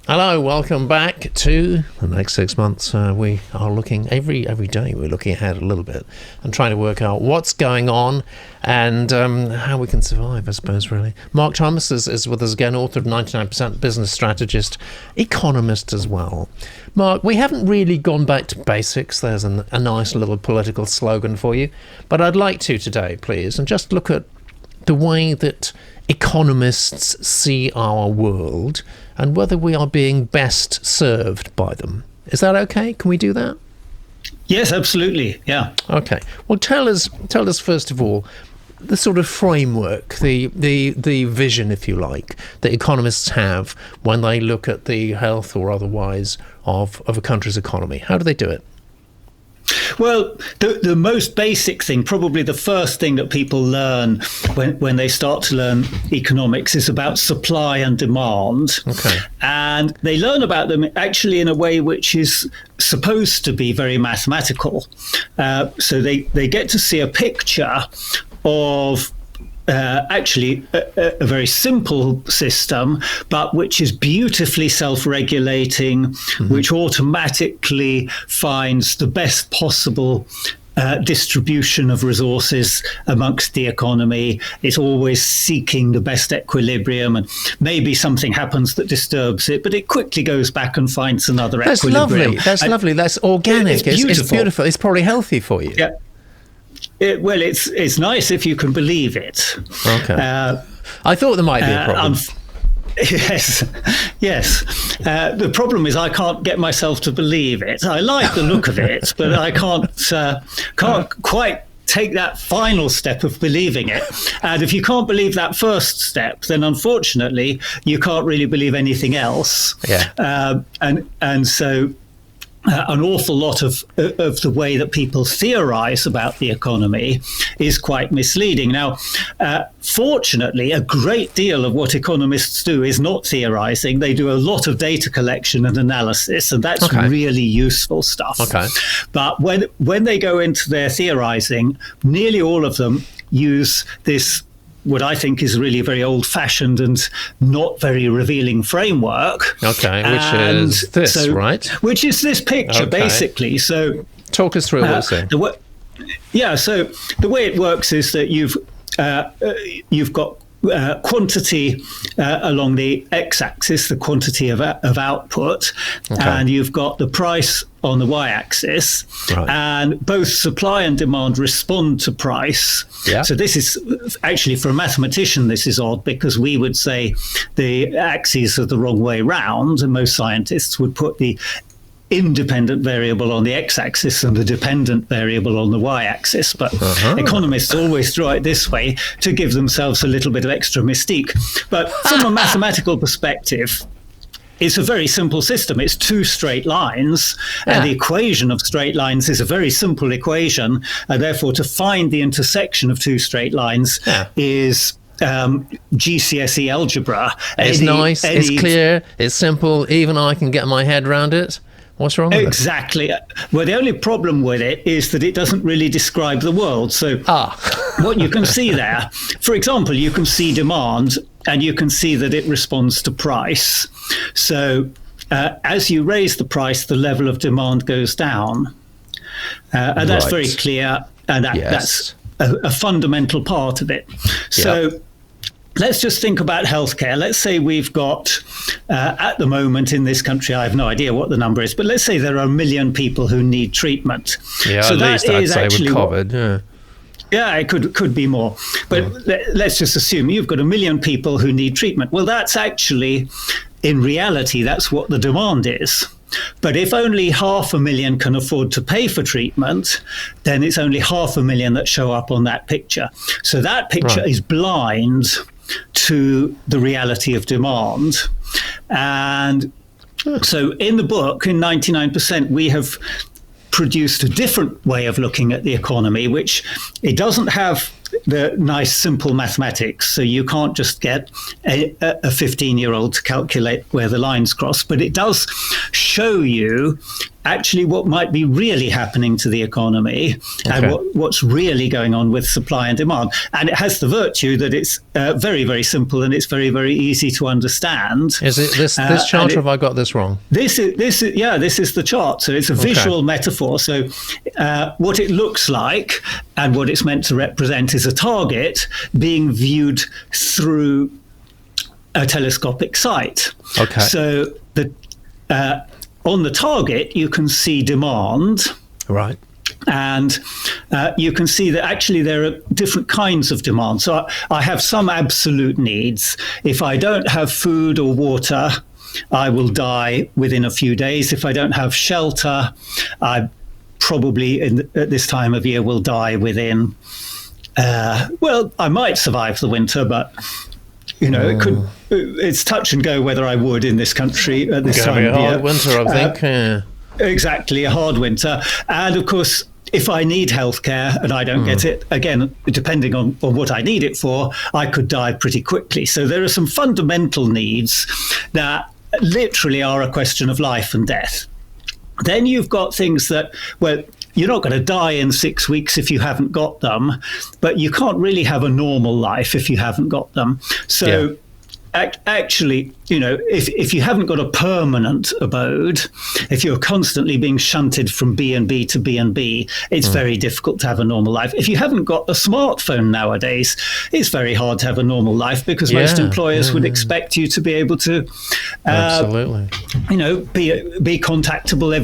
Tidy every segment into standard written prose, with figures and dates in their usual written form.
Hello, welcome back to the next 6 months. We are looking every day. We're looking ahead a little bit and trying to work out what's going on and how we can survive, I suppose, really. Mark Thomas is with us again, author of 99% Business Strategist, economist as well. Mark, we haven't really gone back to basics. There's a nice little political slogan for you. But I'd like to today, please, and just look at the way that economists see our world and whether we are being best served by them. Is that okay? Can we do that? Yes, absolutely. Yeah. Okay. Well, tell us first of all the sort of framework, the vision, if you like, that economists have when they look at the health or otherwise of a country's economy. How do they do it? Well, the most basic thing, probably the first thing that people learn when they start to learn economics is about supply and demand. Okay. And they learn about them actually in a way which is supposed to be very mathematical. So they get to see a picture of actually a very simple system, but which is beautifully self-regulating, which automatically finds the best possible distribution of resources amongst the economy. It's always seeking the best equilibrium, and maybe something happens that disturbs it, but it quickly goes back and finds another equilibrium. That's lovely. That's organic. It's beautiful. It's probably healthy for you. Yeah. It's nice if you can believe it. Okay. I thought there might be a problem. Yes. The problem is I can't get myself to believe it. I like the look of it, but I can't quite take that final step of believing it. And if you can't believe that first step, then unfortunately you can't really believe anything else. Yeah. And so. An awful lot of the way that people theorize about the economy is quite misleading. Now, fortunately, a great deal of what economists do is not theorizing. They do a lot of data collection and analysis, and that's really useful stuff. Okay. But when they go into their theorizing, nearly all of them use this what I think is really a very old-fashioned and not very revealing framework. Okay, which is this, right? Which is this picture, basically. So, talk us through it, also. So the way it works is that you've got quantity along the x-axis, the quantity of output, and you've got the price on the y-axis, and both supply and demand respond to price. Yeah. So this is actually, for a mathematician, this is odd because we would say the axes are the wrong way round, and most scientists would put the independent variable on the x-axis and the dependent variable on the y-axis. But economists always draw it this way to give themselves a little bit of extra mystique. But from a mathematical perspective, it's a very simple system. It's two straight lines, and the equation of straight lines is a very simple equation. And therefore, to find the intersection of two straight lines is GCSE algebra. It's nice, it's clear, it's simple. Even I can get my head around it. What's wrong with it? Exactly. Well, the only problem with it is that it doesn't really describe the world. So what you can see there, for example, you can see demand, and you can see that it responds to price. So as you raise the price, the level of demand goes down. And that's very clear. And that's a fundamental part of it. So let's just think about healthcare. Let's say we've got, at the moment in this country, I have no idea what the number is, but let's say there are 1 million people who need treatment. Yeah, so at least I'd say with COVID, Yeah, it could be more. But let's just assume you've got 1 million people who need treatment. Well, that's actually, in reality, that's what the demand is. But if only 500,000 can afford to pay for treatment, then it's only 500,000 that show up on that picture. So that picture is blind to the reality of demand. And so in the book, in 99%, we have produced a different way of looking at the economy, which it doesn't have the nice, simple mathematics. So you can't just get a 15-year-old to calculate where the lines cross, but it does show you actually what might be really happening to the economy and what's really going on with supply and demand. And it has the virtue that it's very, very simple and it's very, very easy to understand. Is it this chart, or have I got this wrong? This is the chart. So it's a visual metaphor. So what it looks like and what it's meant to represent is a target being viewed through a telescopic sight. Okay. So on the target, you can see demand. Right. And you can see that actually there are different kinds of demand. So I have some absolute needs. If I don't have food or water, I will die within a few days. If I don't have shelter, I probably at this time of year will die within, I might survive the winter, but it's touch and go whether I would in this country at this time of year. Hard winter, I think. Exactly, a hard winter. And of course, if I need healthcare and I don't get it, again, depending on what I need it for, I could die pretty quickly. So there are some fundamental needs that literally are a question of life and death. Then you've got things that, you're not going to die in 6 weeks if you haven't got them, but you can't really have a normal life if you haven't got them. So actually, if you haven't got a permanent abode, if you're constantly being shunted from B and B to B and B, it's very difficult to have a normal life. If you haven't got a smartphone nowadays, it's very hard to have a normal life because most employers would expect you to be able to, absolutely, be contactable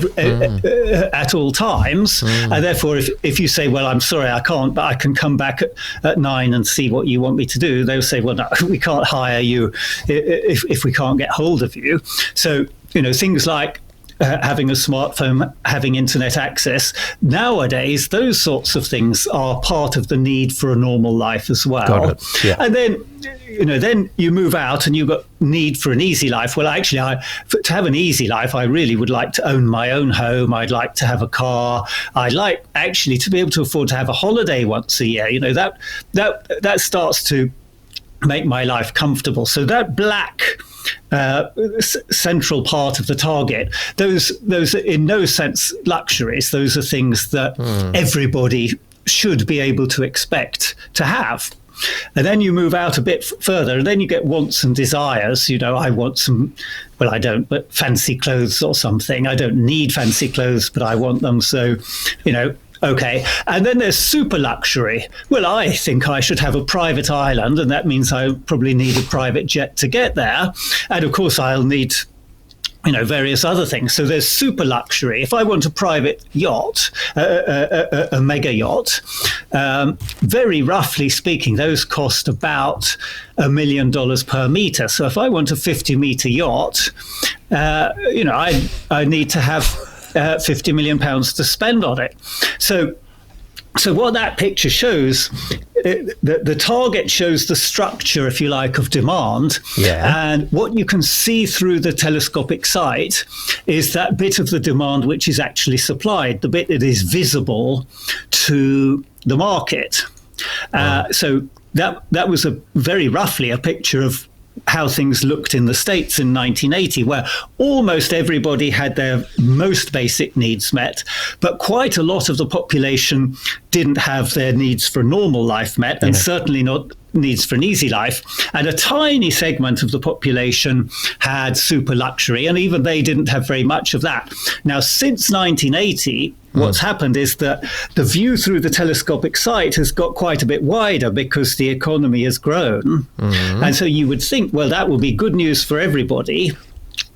at all times. And therefore, if you say, well, I'm sorry, I can't, but I can come back at 9 and see what you want me to do, they'll say, well, no, we can't hire you if we can't get hold of you. So, things like having a smartphone, having internet access, nowadays, those sorts of things are part of the need for a normal life as well. Got it. Yeah. And then, then you move out and you've got need for an easy life. Well, actually, to have an easy life, I really would like to own my own home. I'd like to have a car. I'd like actually to be able to afford to have a holiday once a year. That starts to make my life comfortable. So that black central part of the target, those are in no sense luxuries. Those are things that everybody should be able to expect to have. And then you move out a bit further, and then you get wants and desires. I want some, I don't, but fancy clothes or something. I don't need fancy clothes, but I want them. So, okay. And then there's super luxury. Well, I think I should have a private island, and that means I probably need a private jet to get there. And of course, I'll need, various other things. So there's super luxury. If I want a private yacht, a mega yacht, very roughly speaking, those cost about $1 million per meter. So if I want a 50-meter yacht, I need to have £50 million to spend on it. So what that picture shows, the target shows the structure, if you like, of demand. Yeah. And what you can see through the telescopic sight is that bit of the demand which is actually supplied, the bit that is visible to the market. So that was very roughly a picture of how things looked in the States in 1980, where almost everybody had their most basic needs met, but quite a lot of the population didn't have their needs for normal life met, and certainly not needs for an easy life. And a tiny segment of the population had super luxury, and even they didn't have very much of that. Now, since 1980, what's happened is that the view through the telescopic sight has got quite a bit wider because the economy has grown. And so you would think, well, that would be good news for everybody.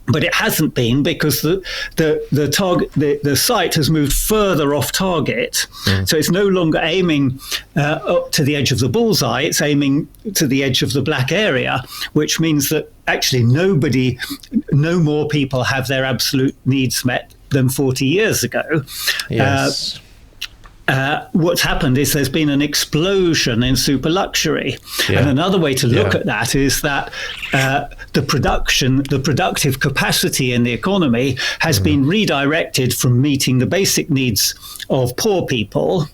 But it hasn't been, because the sight has moved further off target. So it's no longer aiming up to the edge of the bullseye, it's aiming to the edge of the black area, which means that actually no more people have their absolute needs met than 40 years ago. Yes. What's happened is there's been an explosion in super luxury. And another way to look at that is that the productive capacity in the economy has been redirected from meeting the basic needs of poor people,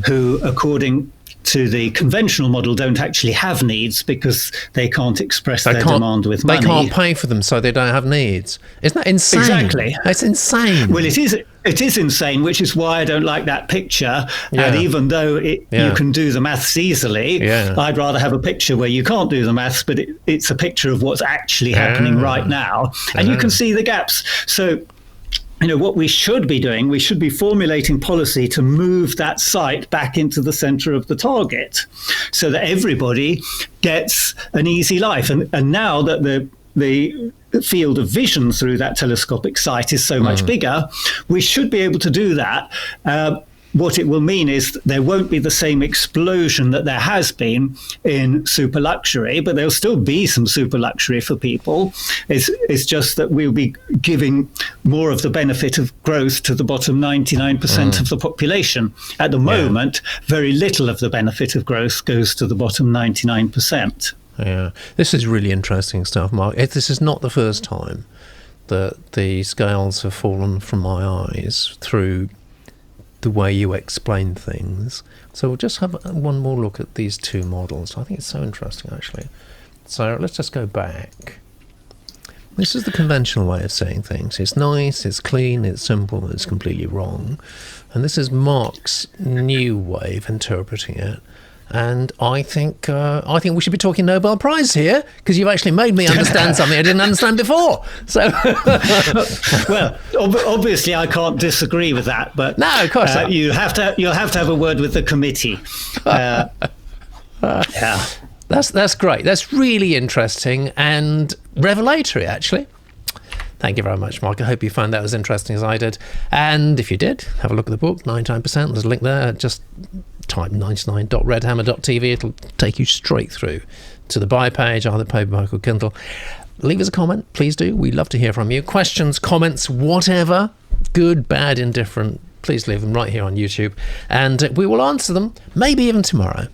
who, according to the conventional model don't actually have needs because they can't express their demand with money. They can't pay for them, so they don't have needs. Isn't that insane? Exactly. That's insane. Well, it is insane, which is why I don't like that picture. Yeah. And even though you can do the maths easily, I'd rather have a picture where you can't do the maths, but it's a picture of what's actually happening right now. And you can see the gaps. So, what we should be doing, we should be formulating policy to move that site back into the center of the target so that everybody gets an easy life. And now that the field of vision through that telescopic site is so much bigger, we should be able to do that. What it will mean is there won't be the same explosion that there has been in super luxury, but there'll still be some super luxury for people. It's just that we'll be giving more of the benefit of growth to the bottom 99% of the population. At the moment, very little of the benefit of growth goes to the bottom 99%. Yeah, this is really interesting stuff, Mark. This is not the first time that the scales have fallen from my eyes through the way you explain things. So we'll just have one more look at these two models. I think it's so interesting, actually. So let's just go back. This is the conventional way of saying things. It's nice, it's clean, it's simple, it's completely wrong. And this is Mark's new way of interpreting it. And I think we should be talking Nobel Prize here, because you've actually made me understand something I didn't understand before. So, well, obviously I can't disagree with that, but no, of course you'll have to have a word with the committee. Yeah, that's great. That's really interesting and revelatory, actually. Thank you very much, Mark. I hope you found that as interesting as I did. And if you did, have a look at the book, 99%. There's a link there. Just type 99.redhammer.tv. It'll take you straight through to the buy page, either paperback or Kindle. Leave us a comment, please do. We'd love to hear from you. Questions, comments, whatever, good, bad, indifferent, please leave them right here on YouTube. And we will answer them, maybe even tomorrow.